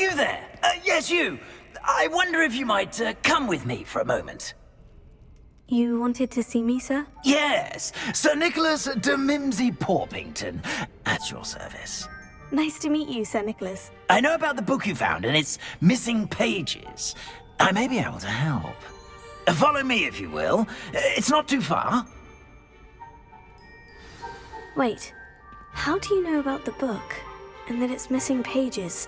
You there! Yes, you! I wonder if you might come with me for a moment. You wanted to see me, sir? Yes, Sir Nicholas de Mimsy Porpington, at your service. Nice to meet you, Sir Nicholas. I know about the book you found and its missing pages. I may be able to help. Follow me, if you will. It's not too far. Wait, how do you know about the book, and that it's missing pages?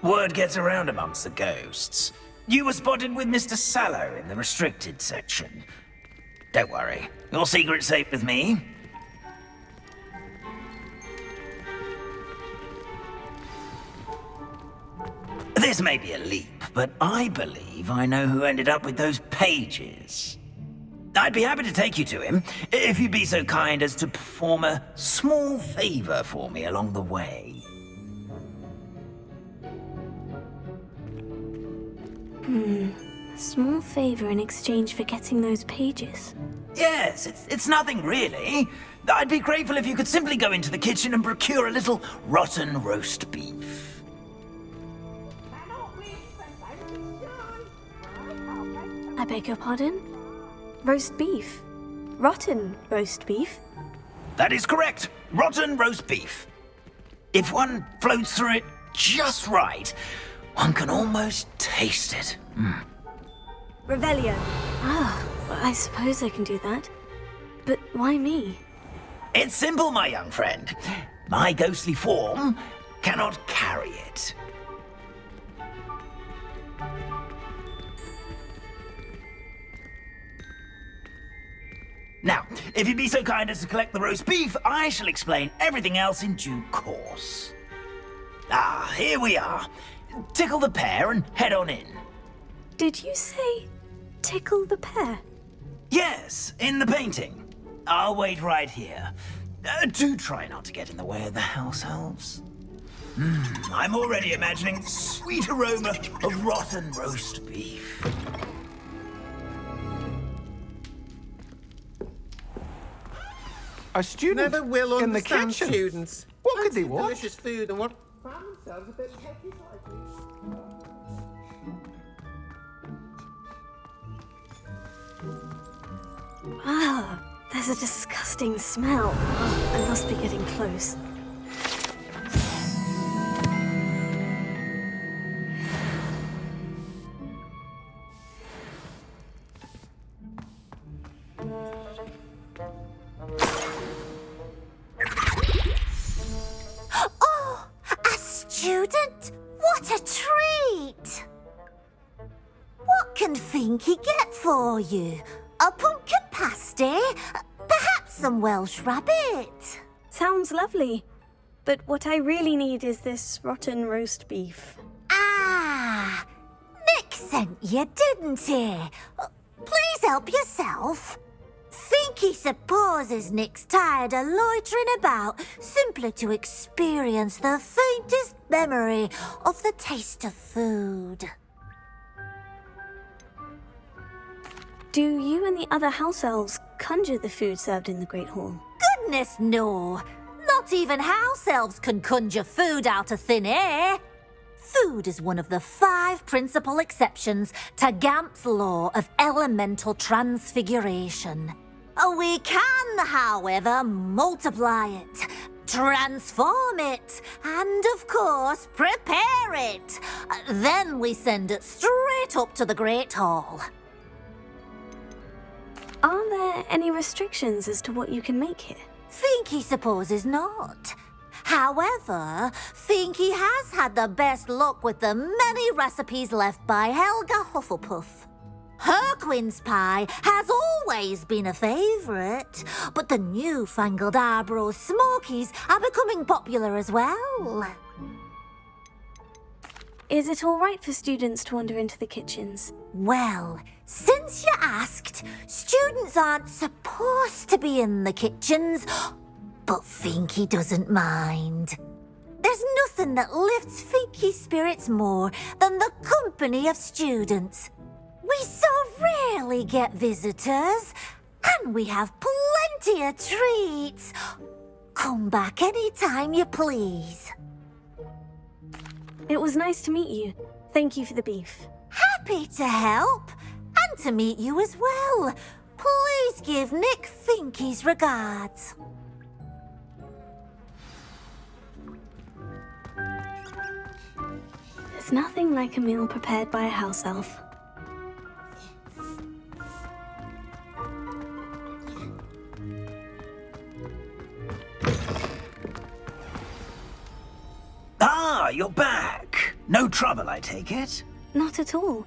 Word gets around amongst the ghosts. You were spotted with Mr. Sallow in the restricted section. Don't worry, your secret's safe with me. This may be a leap, but I believe I know who ended up with those pages. I'd be happy to take you to him, if you'd be so kind as to perform a small favor for me along the way. A small favor in exchange for getting those pages. Yes, it's nothing really. I'd be grateful if you could simply go into the kitchen and procure a little rotten roast beef. I beg your pardon? Roast beef? Rotten roast beef? That is correct. Rotten roast beef. If one floats through it just right, one can almost taste it. Revelio. Ah, I suppose I can do that. But why me? It's simple, my young friend. My ghostly form cannot carry it. Now, if you'd be so kind as to collect the roast beef, I shall explain everything else in due course. Ah, here we are. Tickle the pear and head on in. Did you say tickle the pear? Yes, in the painting. I'll wait right here. Do try not to get in the way of the house elves. I'm already imagining the sweet aroma of rotten roast beef. A student Never will in the understand kitchen. students. What could they Fancy want? delicious food and what find themselves a bit petty like this. Ah, there's a disgusting smell. Oh, I must be getting close. Oh, a student? What a treat! What can Finky get for you? A pumpkin pasty? Perhaps some Welsh rabbit? Sounds lovely. But what I really need is this rotten roast beef. Ah, Nick sent you, didn't he? Please help yourself. Finky supposes Nick's tired of loitering about simply to experience the faintest memory of the taste of food. Do you and the other house elves conjure the food served in the Great Hall? Goodness, no. Not even house elves can conjure food out of thin air. Food is one of the 5 principal exceptions to Gamp's law of elemental transfiguration. We can, however, multiply it, transform it, and, of course, prepare it. Then we send it straight up to the Great Hall. Are there any restrictions as to what you can make here? Finky supposes not. However, Finky has had the best luck with the many recipes left by Helga Hufflepuff. Her quince pie has always been a favourite, but the newfangled Arbroath Smokies are becoming popular as well. Is it all right for students to wander into the kitchens? Well, since you asked, students aren't supposed to be in the kitchens, but Finky doesn't mind. There's nothing that lifts Finky's spirits more than the company of students. We so rarely get visitors, and we have plenty of treats. Come back any time you please. It was nice to meet you. Thank you for the beef. Happy to help. And to meet you as well. Please give Nick Finky's regards. There's nothing like a meal prepared by a house elf. Ah, you're back. No trouble, I take it? Not at all.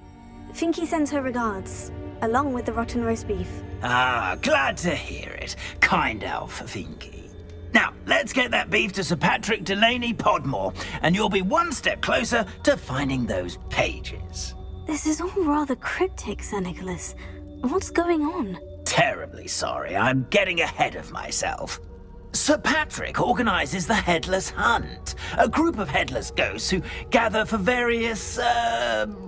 Finky sends her regards, along with the rotten roast beef. Ah, glad to hear it. Kind elf, Finky. Now, let's get that beef to Sir Patrick Delaney Podmore, and you'll be one step closer to finding those pages. This is all rather cryptic, Sir Nicholas. What's going on? Terribly sorry, I'm getting ahead of myself. Sir Patrick organizes the Headless Hunt, a group of headless ghosts who gather for various,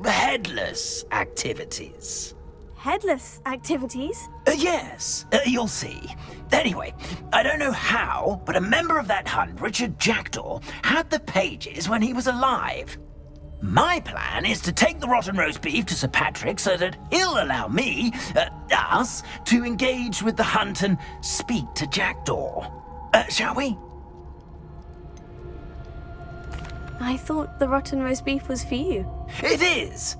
headless activities. Headless activities? Yes, you'll see. Anyway, I don't know how, but a member of that hunt, Richard Jackdaw, had the pages when he was alive. My plan is to take the rotten roast beef to Sir Patrick so that he'll allow me, us, to engage with the hunt and speak to Jackdaw. Shall we? I thought the rotten roast beef was for you. It is,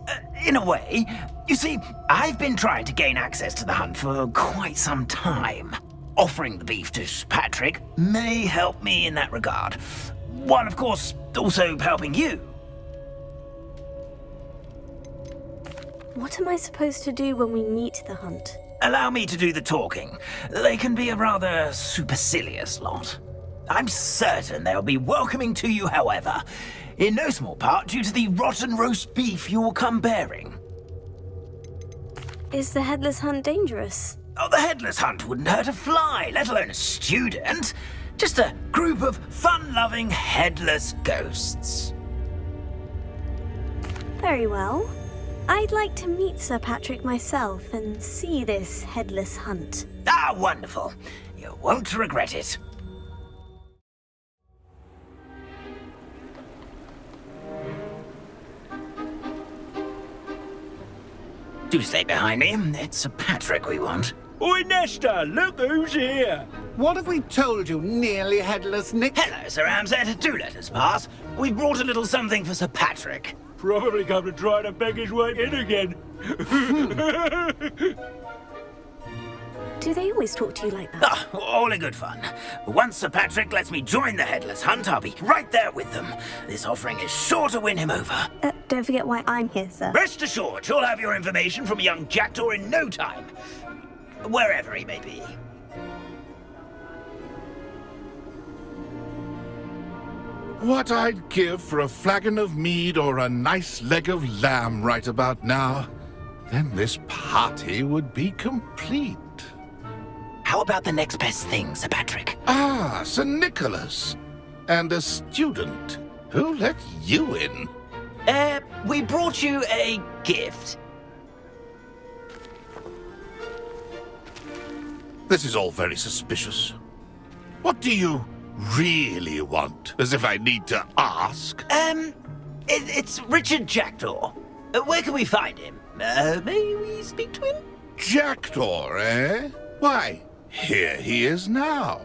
in a way. You see, I've been trying to gain access to the hunt for quite some time. Offering the beef to Sir Patrick may help me in that regard. While, of course, also helping you. What am I supposed to do when we meet the hunt? Allow me to do the talking. They can be a rather supercilious lot. I'm certain they'll be welcoming to you, however, in no small part due to the rotten roast beef you will come bearing. Is the headless hunt dangerous? Oh, the headless hunt wouldn't hurt a fly, let alone a student. Just a group of fun-loving headless ghosts. Very well. I'd like to meet Sir Patrick myself and see this headless hunt. Ah, wonderful. You won't regret it. Do stay behind me. It's Sir Patrick we want. Oi, Nesta, look who's here. What have we told you, nearly headless Nick? Hello, Sir Ramsay. Do let us pass. We've brought a little something for Sir Patrick. Probably come to try to beg his way in again. Do they always talk to you like that? Ah, all in good fun. Once Sir Patrick lets me join the Headless Hunt, I'll be right there with them. This offering is sure to win him over. Don't forget why I'm here, sir. Rest assured, you'll have your information from young Jackdaw in no time. Wherever he may be. What I'd give for a flagon of mead or a nice leg of lamb right about now. Then this party would be complete. How about the next best thing, Sir Patrick? Ah, Sir Nicholas. And a student. Who let you in? We brought you a gift. This is all very suspicious. What do you really want? As if I need to ask. It's Richard Jackdaw. Where can we find him? May we speak to him? Jackdaw, eh? Why, here he is now.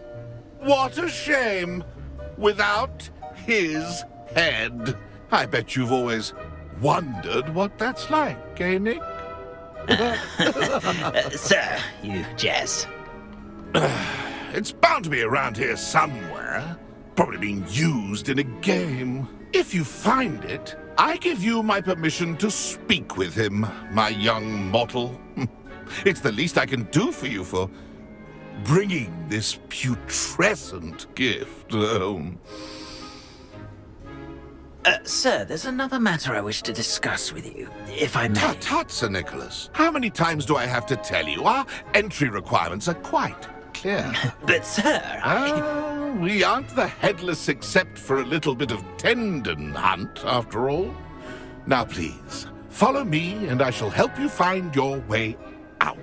What a shame. Without his head. I bet you've always wondered what that's like, eh, Nick? Sir, you jest. It's bound to be around here somewhere. Probably being used in a game. If you find it, I give you my permission to speak with him, my young mortal. It's the least I can do for you for bringing this putrescent gift home. Sir, there's another matter I wish to discuss with you, if I may. Tut, tut, Sir Nicholas. How many times do I have to tell you? Our entry requirements are quite clear. But, sir, We aren't the headless except for a little bit of tendon hunt, after all. Now, please, follow me, and I shall help you find your way out.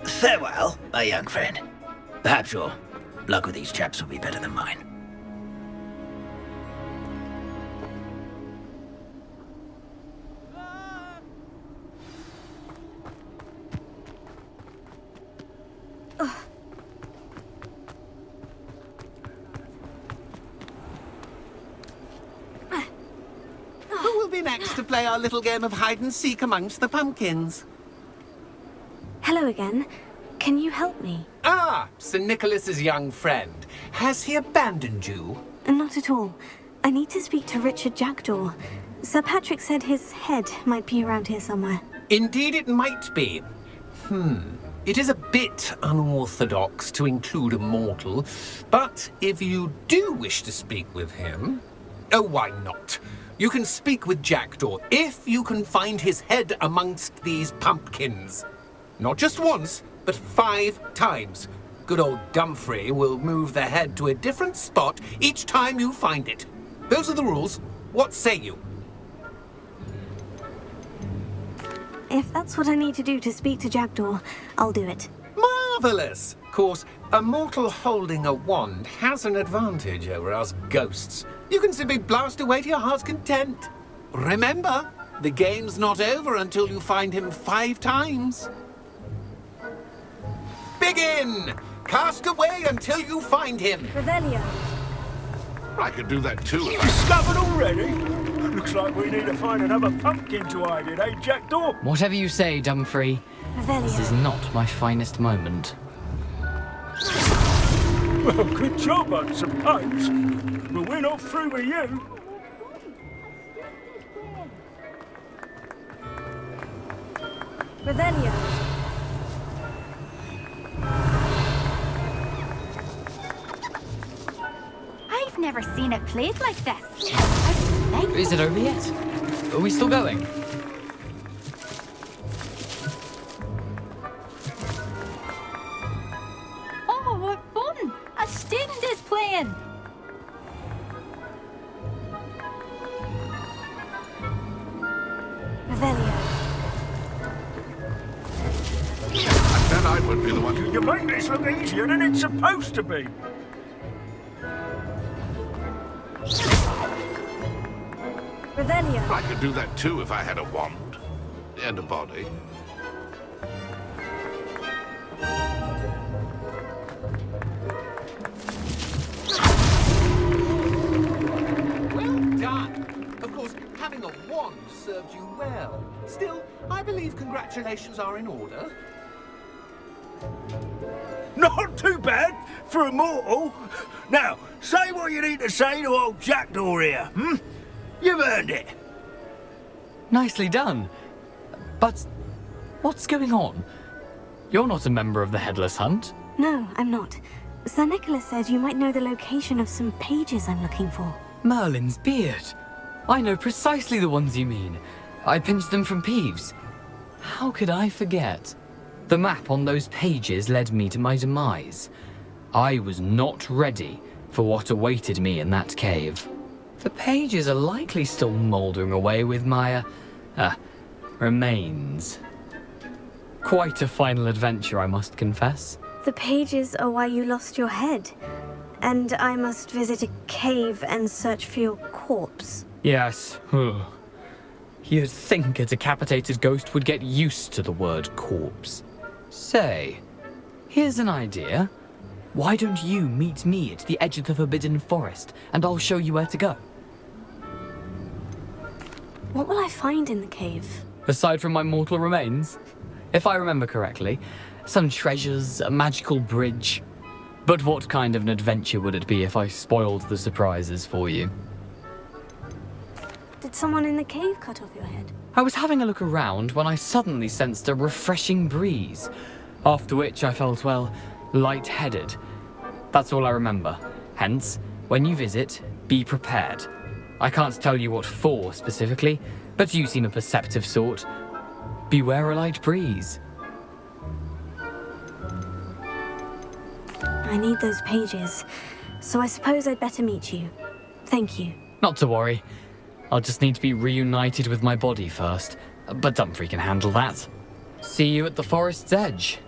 Farewell, my young friend. Perhaps your luck with these chaps will be better than mine. will be next to play our little game of hide and seek amongst the pumpkins? Hello again. Can you help me? Ah, Sir Nicholas's young friend. Has he abandoned you? Not at all. I need to speak to Richard Jackdaw. Sir Patrick said his head might be around here somewhere. Indeed it might be. It is a bit unorthodox to include a mortal, but if you do wish to speak with him... Oh, why not? You can speak with Jackdaw if you can find his head amongst these pumpkins. Not just once, but 5 times. Good old Dumfrey will move the head to a different spot each time you find it. Those are the rules. What say you? If that's what I need to do to speak to Jackdaw, I'll do it. Marvellous! Of course, a mortal holding a wand has an advantage over us ghosts. You can simply blast away to your heart's content. Remember, the game's not over until you find him 5 times. Begin! Cast away until you find him. Revelio. I could do that too if I... Discovered already? Looks like we need to find another pumpkin to hide in, eh, Jackdaw? Whatever you say, Dumfrey. This is Revelio. not my finest moment. Well, good job, I suppose. But we're not through with you. Revelio. I've never seen it played like this. Is it over yet? Are we still going? Oh, what fun! A student is playing. Revelio. I said I would be the one who... You make this look easier than it's supposed to be. Revelio. I could do that too if I had a wand. And a body. Well done. Of course, having a wand served you well. Still, I believe congratulations are in order. Not too bad for a mortal. Now, say what you need to say to old Jackdaw here, You've earned it. Nicely done. But what's going on? You're not a member of the Headless Hunt. No, I'm not. Sir Nicholas said you might know the location of some pages I'm looking for. Merlin's beard. I know precisely the ones you mean. I pinched them from Peeves. How could I forget? The map on those pages led me to my demise. I was not ready for what awaited me in that cave. The pages are likely still mouldering away with my, remains. Quite a final adventure, I must confess. The pages are why you lost your head. And I must visit a cave and search for your corpse. Yes. You'd think a decapitated ghost would get used to the word corpse. Say, here's an idea. Why don't you meet me at the edge of the Forbidden Forest, and I'll show you where to go? What will I find in the cave? Aside from my mortal remains, if I remember correctly, some treasures, a magical bridge. But what kind of an adventure would it be if I spoiled the surprises for you? Did someone in the cave cut off your head? I was having a look around when I suddenly sensed a refreshing breeze, after which I felt, well, lightheaded. That's all I remember. Hence, when you visit, be prepared. I can't tell you what for specifically, but you seem a perceptive sort. Beware a light breeze. I need those pages, so I suppose I'd better meet you. Thank you. Not to worry. I'll just need to be reunited with my body first, but Dumfrey can handle that. See you at the forest's edge.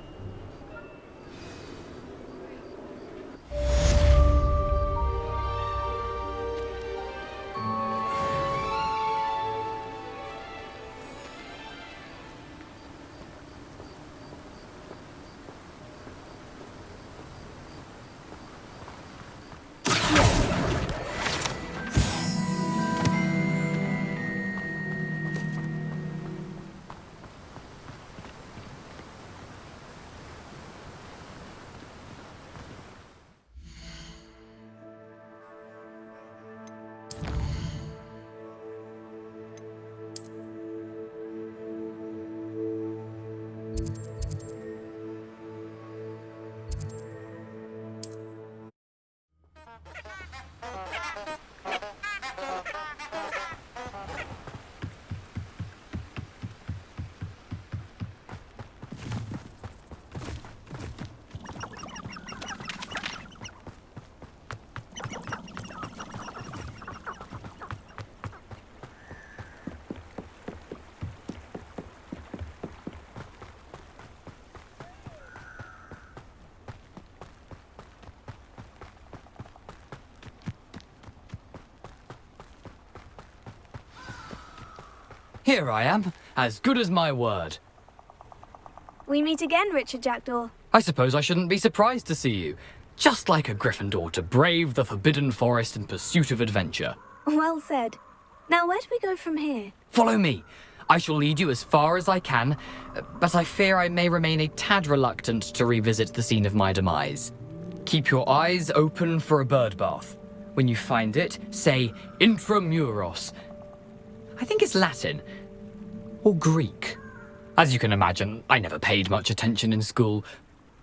Here I am, as good as my word. We meet again, Richard Jackdaw. I suppose I shouldn't be surprised to see you. Just like a Gryffindor to brave the Forbidden Forest in pursuit of adventure. Well said. Now, where do we go from here? Follow me. I shall lead you as far as I can, but I fear I may remain a tad reluctant to revisit the scene of my demise. Keep your eyes open for a bird bath. When you find it, say Intramuros. I think it's Latin. Or Greek. As you can imagine, I never paid much attention in school.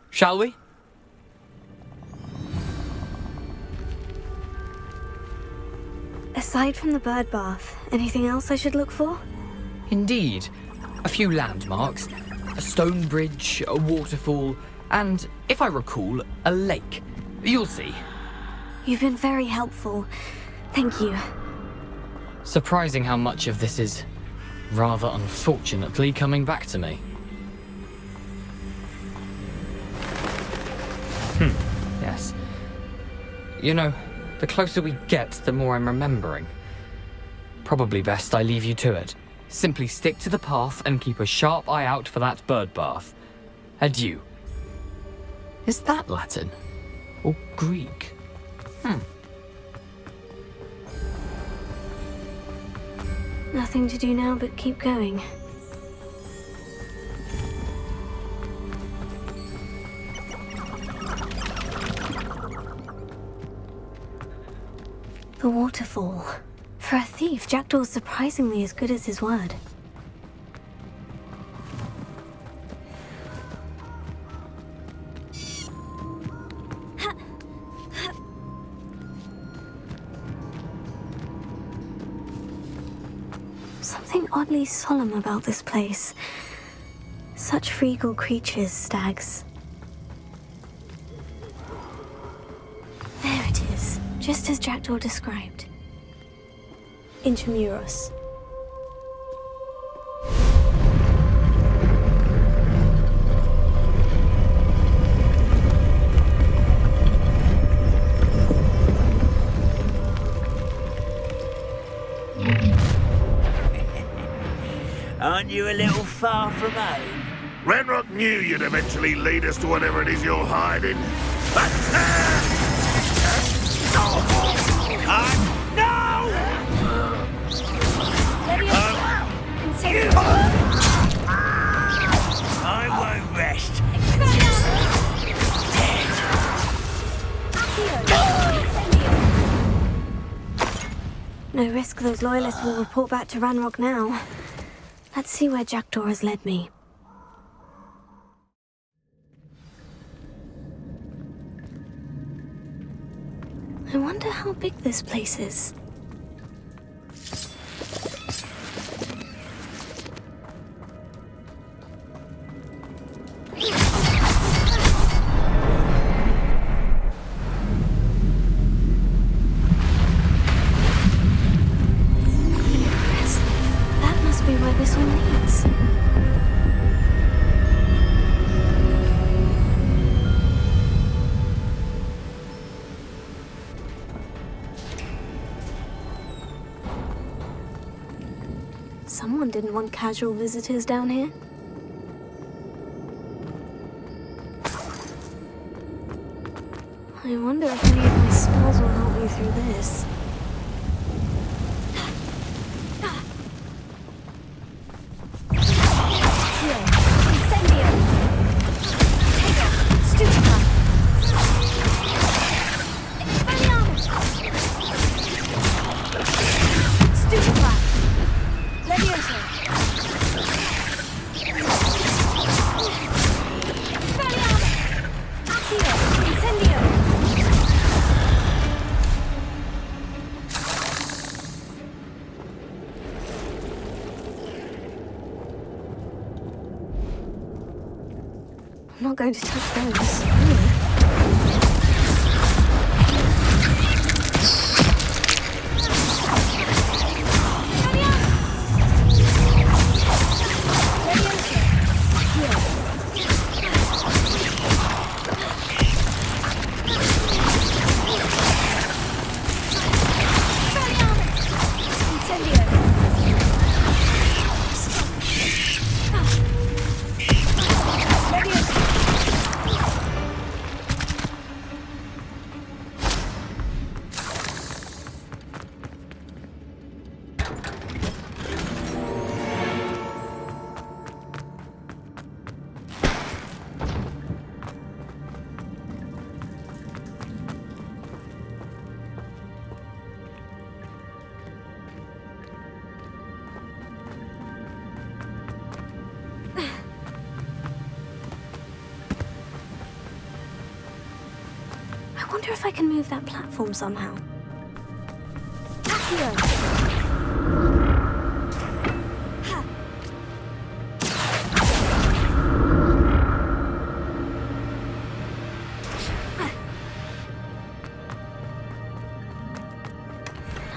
Shall we? Aside from the bird bath, anything else I should look for? Indeed. A few landmarks. A stone bridge, a waterfall, and, if I recall, a lake. You'll see. You've been very helpful. Thank you. Surprising how much of this is, rather unfortunately, coming back to me. Yes. You know, the closer we get, the more I'm remembering. Probably best I leave you to it. Simply stick to the path and keep a sharp eye out for that bird bath. Adieu. Is that Latin? Or Greek? Nothing to do now but keep going. The waterfall. For a thief, Jackdaw's surprisingly as good as his word. Something oddly solemn about this place. Such regal creatures, stags. There it is, just as Jackdaw described. Intramuros. Aren't you a little far from home? Ranrock knew you'd eventually lead us to whatever it is you're hiding. I won't rest. No risk those loyalists will report back to Ranrock now. Let's see where Jackdaw has led me. I wonder how big this place is. This one leads. Someone didn't want casual visitors down here. I wonder if any of my spells will help me through this. I'm not going to touch those. wonder if I can move that platform somehow. Accio!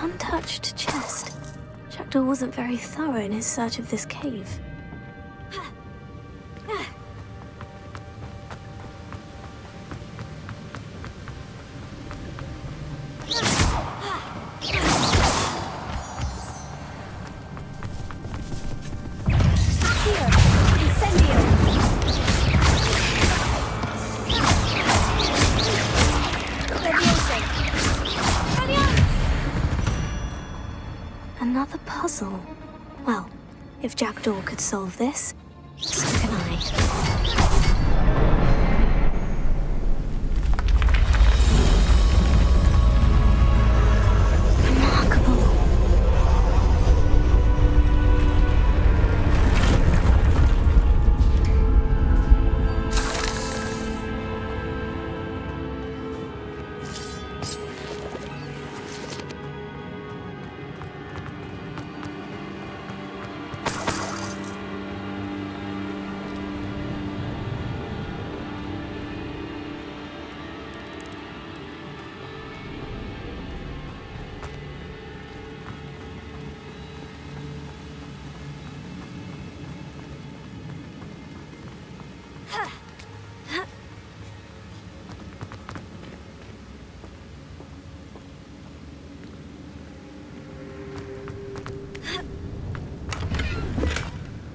Untouched chest. Jackdaw wasn't very thorough in his search of this cave. Another puzzle. Well, if Jackdaw could solve this, so can I.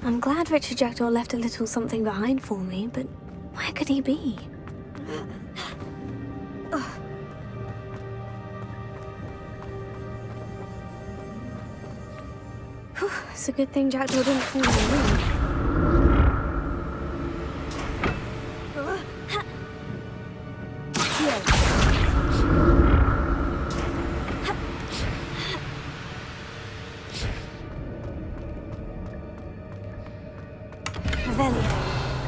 I'm glad Richard Jackdaw left a little something behind for me, but where could he be? Whew, it's a good thing Jackdaw didn't fall in the room.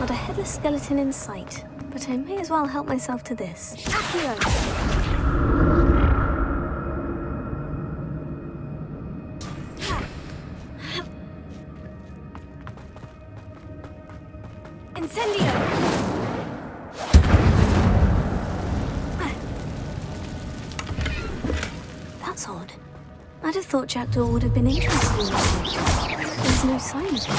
Not a headless skeleton in sight, but I may as well help myself to this. Accio! Incendio! That's odd. I'd have thought Jackdaw would have been interested in this. There's no sign of him.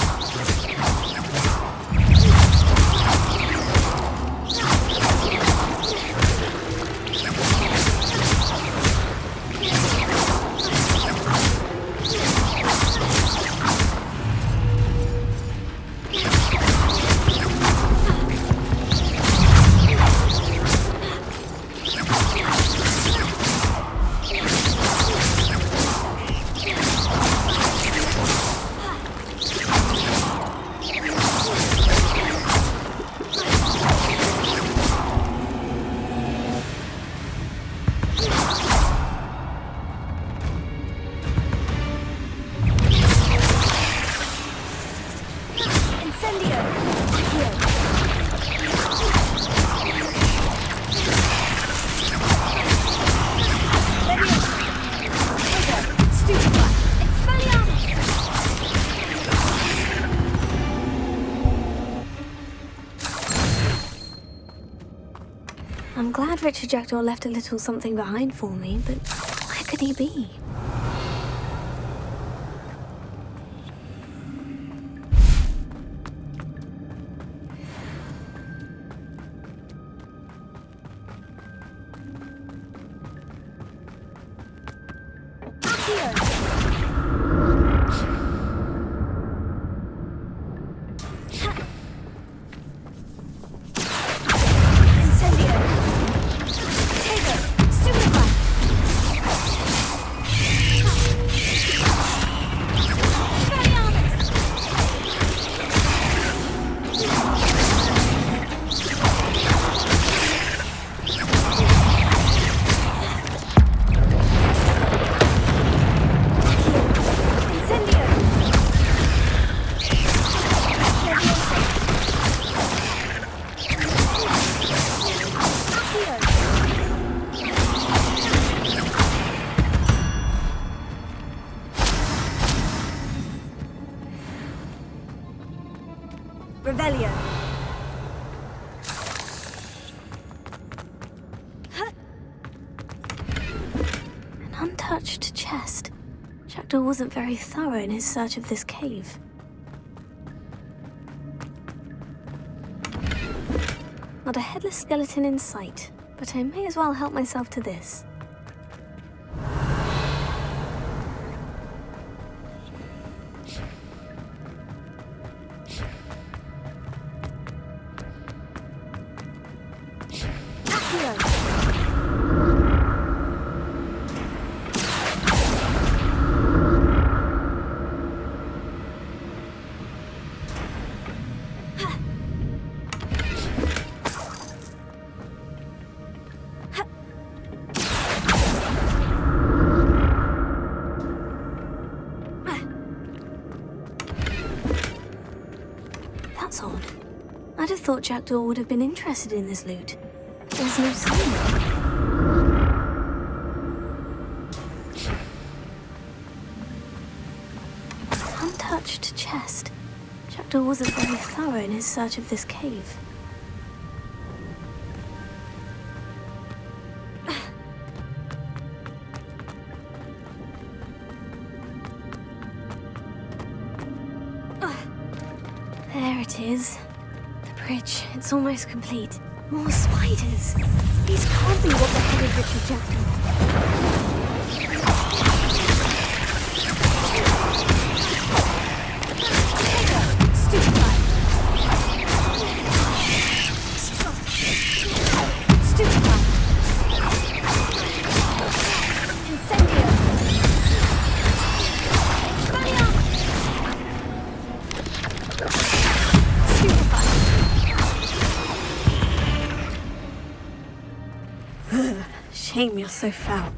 I'm glad Richard Jackdaw left a little something behind for me, but where could he be? Revelio. An untouched chest. Jackdaw wasn't very thorough in his search of this cave. Not a headless skeleton in sight, but I may as well help myself to this. That's odd. I'd have thought Jackdaw would have been interested in this loot. There's no sign. Untouched chest. Jackdaw wasn't very thorough in his search of this cave. There it is. The bridge, it's almost complete. More spiders. These can't be what the headed Richard Jackdaw. Shame you're so foul.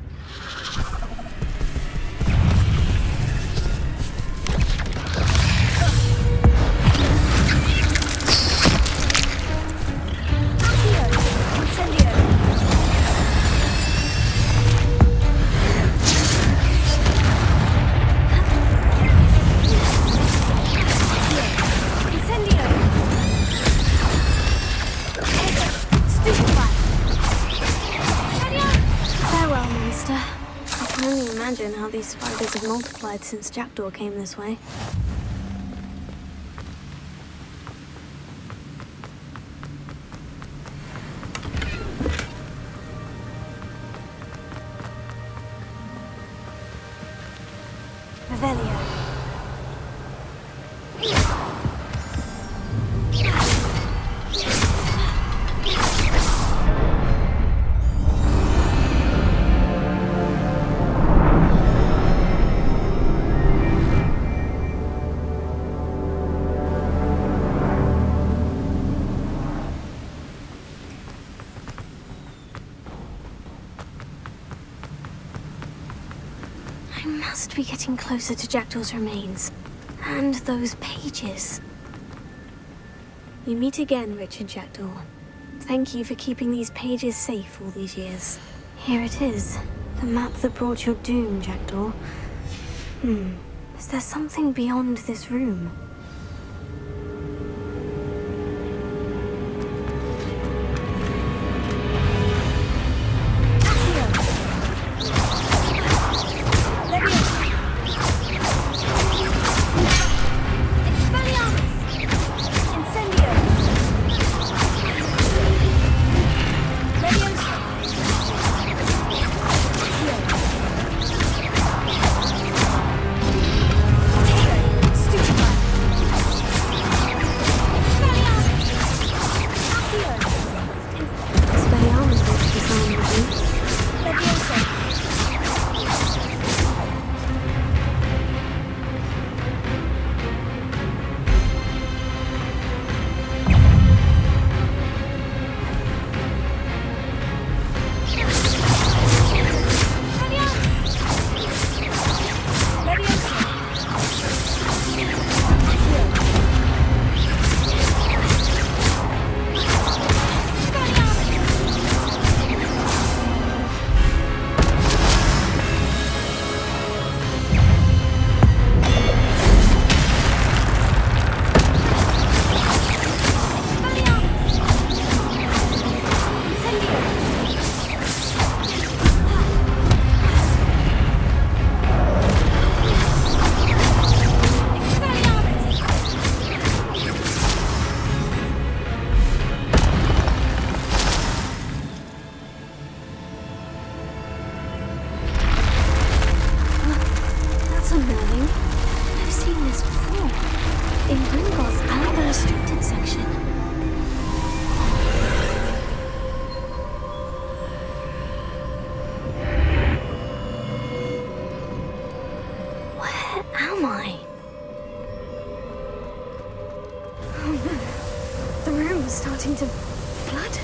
How these spiders have multiplied since Jackdaw came this way. Revelio. I must be getting closer to Jackdaw's remains. And those pages. We meet again, Richard Jackdaw. Thank you for keeping these pages safe all these years. Here it is. The map that brought your doom, Jackdaw. Is there something beyond this room? in Gringotts and the restricted section. Where am I? Oh no. The room is starting to flood.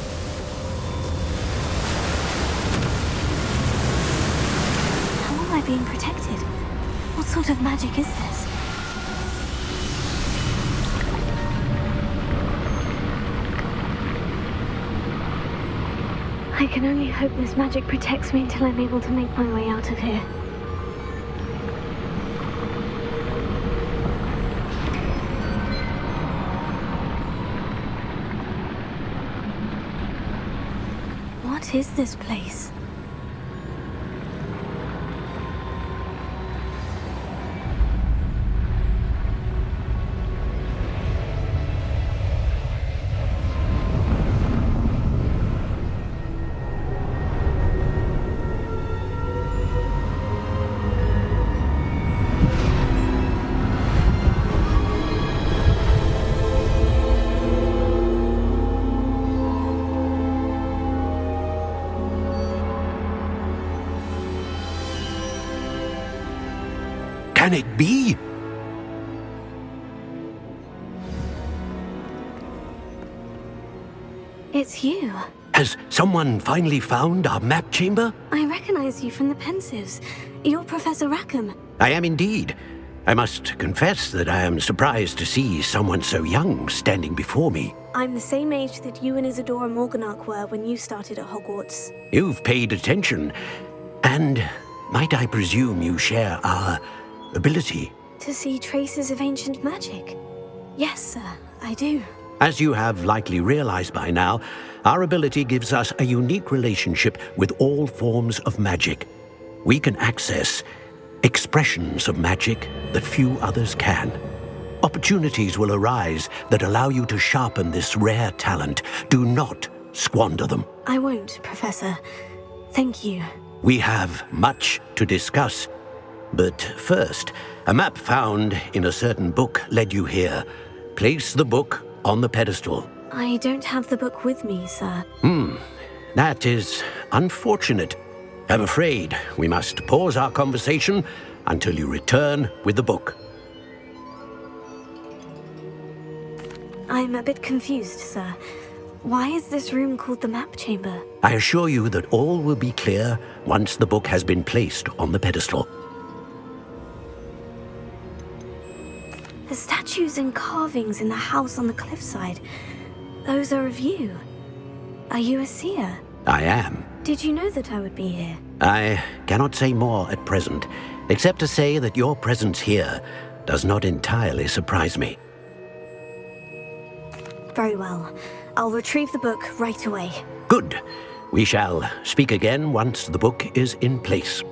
How am I being protected? What sort of magic is this? I can only hope this magic protects me until I'm able to make my way out of here. What is this place? Can it be? It's you. Has someone finally found our map chamber? I recognize you from the Pensives. You're Professor Rackham. I am indeed. I must confess that I am surprised to see someone so young standing before me. I'm the same age that you and Isadora Morganach were when you started at Hogwarts. You've paid attention. And might I presume you share our ability? To see traces of ancient magic? Yes, sir, I do. As you have likely realized by now, our ability gives us a unique relationship with all forms of magic. We can access expressions of magic that few others can. Opportunities will arise that allow you to sharpen this rare talent. Do not squander them. I won't, Professor. Thank you. We have much to discuss. But first, a map found in a certain book led you here. Place the book on the pedestal. I don't have the book with me, sir. That is unfortunate. I'm afraid we must pause our conversation until you return with the book. I'm a bit confused, sir. Why is this room called the map chamber? I assure you that all will be clear once the book has been placed on the pedestal. The statues and carvings in the house on the cliffside, those are of you. Are you a seer? I am. Did you know that I would be here? I cannot say more at present, except to say that your presence here does not entirely surprise me. Very well. I'll retrieve the book right away. Good. We shall speak again once the book is in place.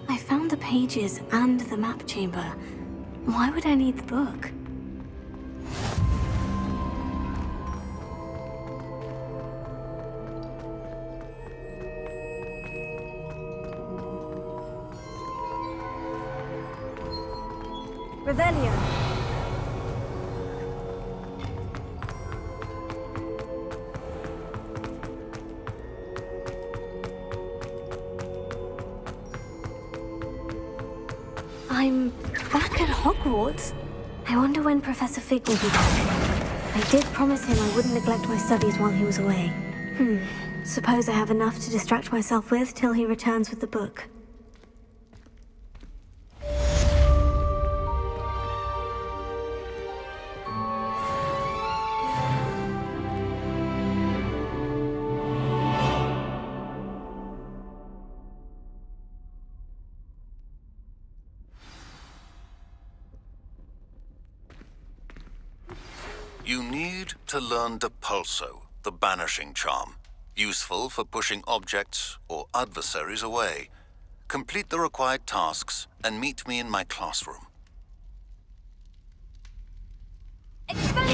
I found the pages and the map chamber. Why would I need the book? Revelio. I'm back at Hogwarts. I wonder when Professor Fig will be back. I did promise him I wouldn't neglect my studies while he was away. Suppose I have enough to distract myself with till he returns with the book. You need to learn Depulso, the banishing charm. Useful for pushing objects or adversaries away. Complete the required tasks and meet me in my classroom. Expect